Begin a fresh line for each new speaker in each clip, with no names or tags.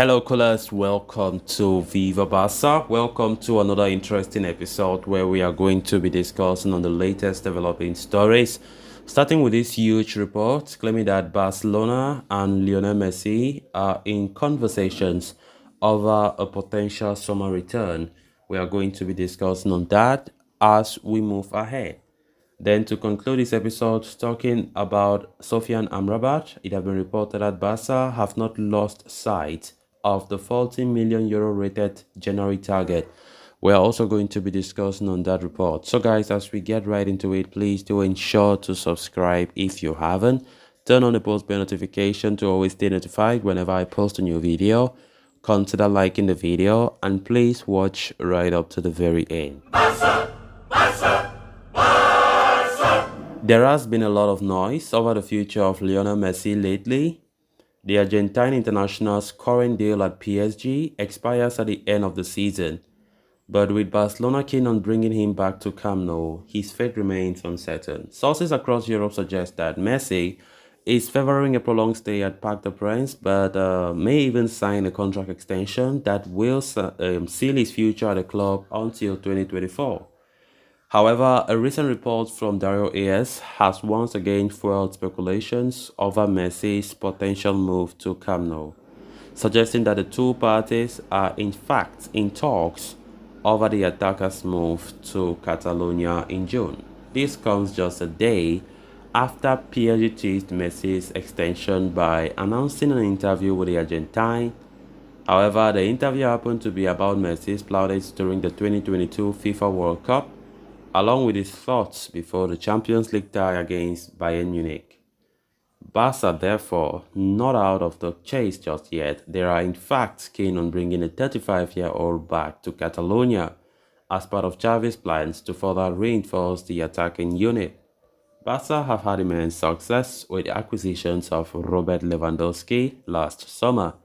Hello, callers. Welcome to Viva Barca. Welcome to another interesting episode where we are going to be discussing on the latest developing stories. Starting with this huge report claiming that Barcelona and Lionel Messi are in conversations over a potential summer return. We are going to be discussing on that as we move ahead. Then to conclude this episode, talking about Sofyan Amrabat, it has been reported that Barca have not lost sight of the 40 million euro rated January target. We are also going to be discussing on that report. So guys, as we get right into it, please do ensure to subscribe if you haven't. Turn on the post bell notification to always stay notified whenever I post a new video. Consider liking the video and please watch right up to the very end. There has been a lot of noise over the future of Lionel Messi lately. The Argentine international's current deal at PSG expires at the end of the season, but with Barcelona keen on bringing him back to Camp Nou, his fate remains uncertain. Sources across Europe suggest that Messi is favoring a prolonged stay at Parc des Princes, but may even sign a contract extension that will seal his future at the club until 2024. However, a recent report from Dario AS has once again fueled speculations over Messi's potential move to Camp Nou, suggesting that the two parties are in fact in talks over the attacker's move to Catalonia in June. This comes just a day after PSG teased Messi's extension by announcing an interview with the Argentine. However, the interview happened to be about Messi's plaudits during the 2022 FIFA World Cup, along with his thoughts before the Champions League tie against Bayern Munich. Barca, therefore, not out of the chase just yet. They are in fact keen on bringing a 35-year-old back to Catalonia as part of Xavi's plans to further reinforce the attacking unit. Barca have had immense success with the acquisitions of Robert Lewandowski last summer.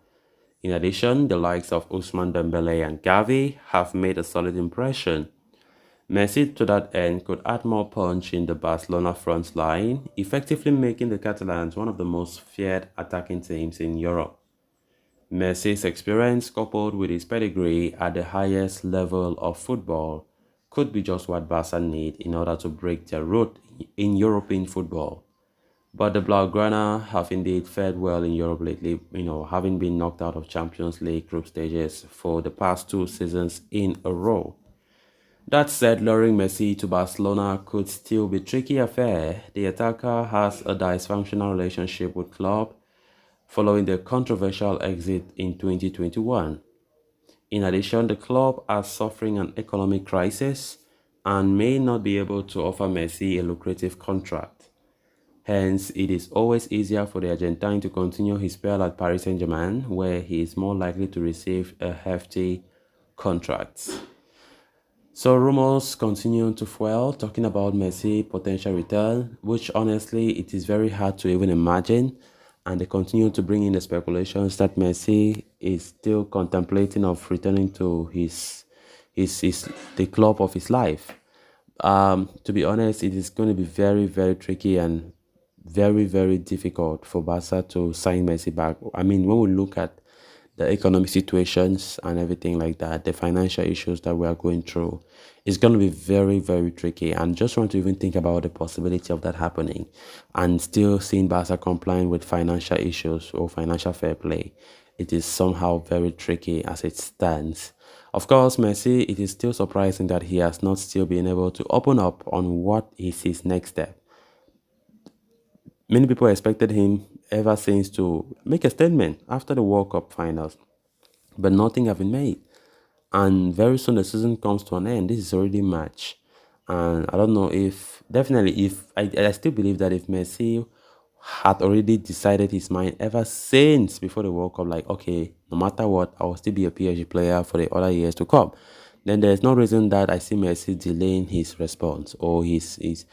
In addition, the likes of Ousmane Dembele and Gavi have made a solid impression. Messi, to that end, could add more punch in the Barcelona front line, effectively making the Catalans one of the most feared attacking teams in Europe. Messi's experience, coupled with his pedigree at the highest level of football, could be just what Barca need in order to break their root in European football. But the Blaugrana have indeed fared well in Europe lately, having been knocked out of Champions League group stages for the past 2 seasons in a row. That said, luring Messi to Barcelona could still be a tricky affair. The attacker has a dysfunctional relationship with club following the controversial exit in 2021. In addition, the club are suffering an economic crisis and may not be able to offer Messi a lucrative contract. Hence, it is always easier for the Argentine to continue his spell at Paris Saint-Germain, where he is more likely to receive a hefty contract. So rumors continue to fuel, talking about Messi potential return, which honestly it is very hard to even imagine, and they continue to bring in the speculations that Messi is still contemplating of returning to the club of his life. To be honest, it is going to be very, very tricky and very, very difficult for Barca to sign Messi back. I mean, when we look at the economic situations and everything like that, the financial issues that we are going through, it's going to be very, very tricky. And just want to even think about the possibility of that happening and still seeing Barca complying with financial issues or financial fair play. It is somehow very tricky as it stands. Of course, Messi, it is still surprising that he has not still been able to open up on what is his next step. Many people expected him ever since to make a statement after the World Cup finals, but nothing has been made. And very soon the season comes to an end. This is already March, and I don't know if I still believe that if Messi had already decided his mind ever since before the World Cup, like, okay, no matter what, I will still be a PSG player for the other years to come, then there's no reason that I see Messi delaying his response or his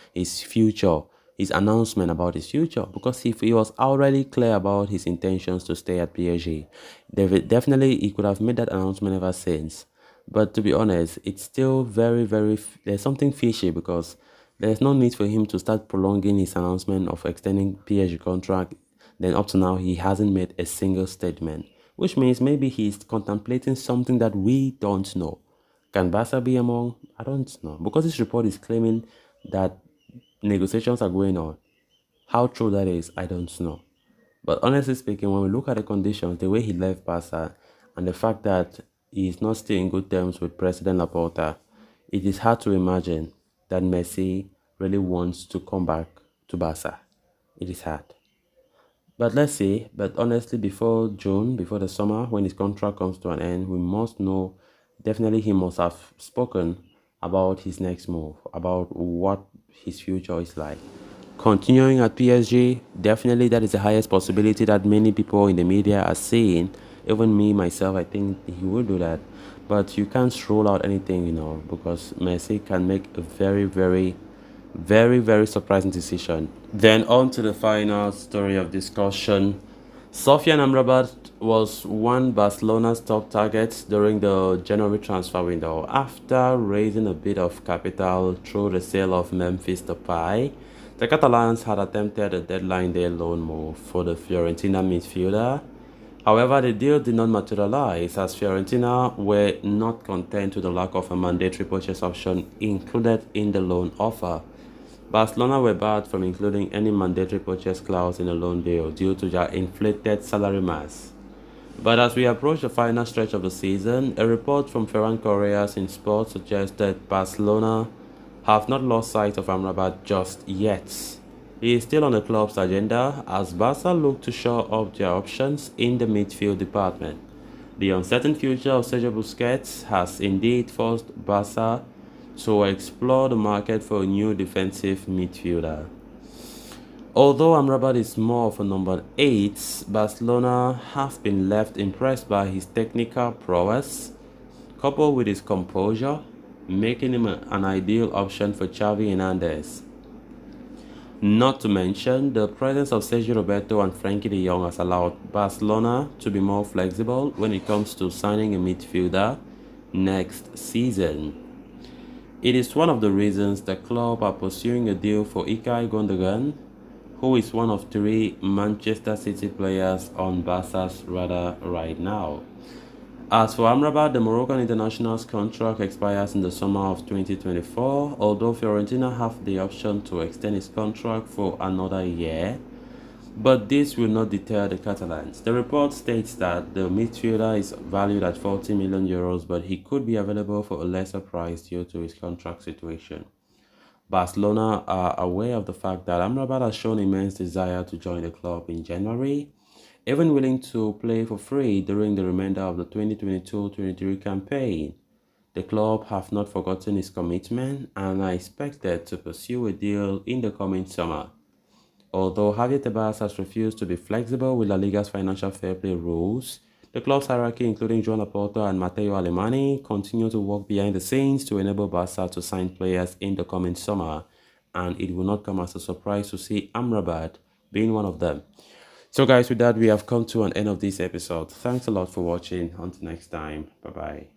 future, his announcement about his future. Because if he was already clear about his intentions to stay at PSG, definitely he could have made that announcement ever since. But to be honest, it's still very, very, there's something fishy because there's no need for him to start prolonging his announcement of extending PSG contract. Then up to now, he hasn't made a single statement. which means maybe he's contemplating something that we don't know. Can Barca be among? I don't know. Because this report is claiming that negotiations are going on. How true that is, I don't know. But honestly speaking, when we look at the conditions, the way he left Barca, and the fact that he is not still in good terms with President Laporta, it is hard to imagine that Messi really wants to come back to Barca. It is hard. But let's see. But honestly, before June, before the summer, when his contract comes to an end, we must know, definitely he must have spoken about his next move, about what his future is like. Continuing at PSG, definitely that is the highest possibility that many people in the media are saying. Even me, myself, I think he will do that. But you can't rule out anything, because Messi can make a very, very, very, very surprising decision. Then on to the final story of discussion. Sofyan Amrabat was one Barcelona's top targets during the January transfer window after raising a bit of capital through the sale of Memphis Depay. The Catalans had attempted a deadline day loan move for the Fiorentina midfielder. However, the deal did not materialize as Fiorentina were not content with the lack of a mandatory purchase option included in the loan offer. Barcelona were barred from including any mandatory purchase clause in the loan deal due to their inflated salary mass. But as we approach the final stretch of the season, a report from Ferran Correas in Sport suggests that Barcelona have not lost sight of Amrabat just yet. He is still on the club's agenda as Barca look to shore up their options in the midfield department. The uncertain future of Sergio Busquets has indeed forced Barca to explore the market for a new defensive midfielder. Although Amrabat is more of a number 8, Barcelona have been left impressed by his technical prowess, coupled with his composure, making him an ideal option for Xavi Hernandez. Not to mention, the presence of Sergio Roberto and Frankie de Jong has allowed Barcelona to be more flexible when it comes to signing a midfielder next season. It is one of the reasons the club are pursuing a deal for Ilkay Gundogan, who is one of 3 Manchester City players on Barca's radar right now. As for Amrabat, the Moroccan international's contract expires in the summer of 2024, although Fiorentina have the option to extend his contract for another year. But this will not deter the Catalans. The report states that the midfielder is valued at 40 million euros, but he could be available for a lesser price due to his contract situation. Barcelona are aware of the fact that Amrabat has shown immense desire to join the club in January, even willing to play for free during the remainder of the 2022-23 campaign. The club have not forgotten his commitment and are expected to pursue a deal in the coming summer. Although Javier Tebas has refused to be flexible with La Liga's financial fair play rules, the club's hierarchy, including Joan Laporta and Matteo Alemany, continue to work behind the scenes to enable Barca to sign players in the coming summer, and it will not come as a surprise to see Amrabat being one of them. So guys, with that, we have come to an end of this episode. Thanks a lot for watching. Until next time, bye-bye.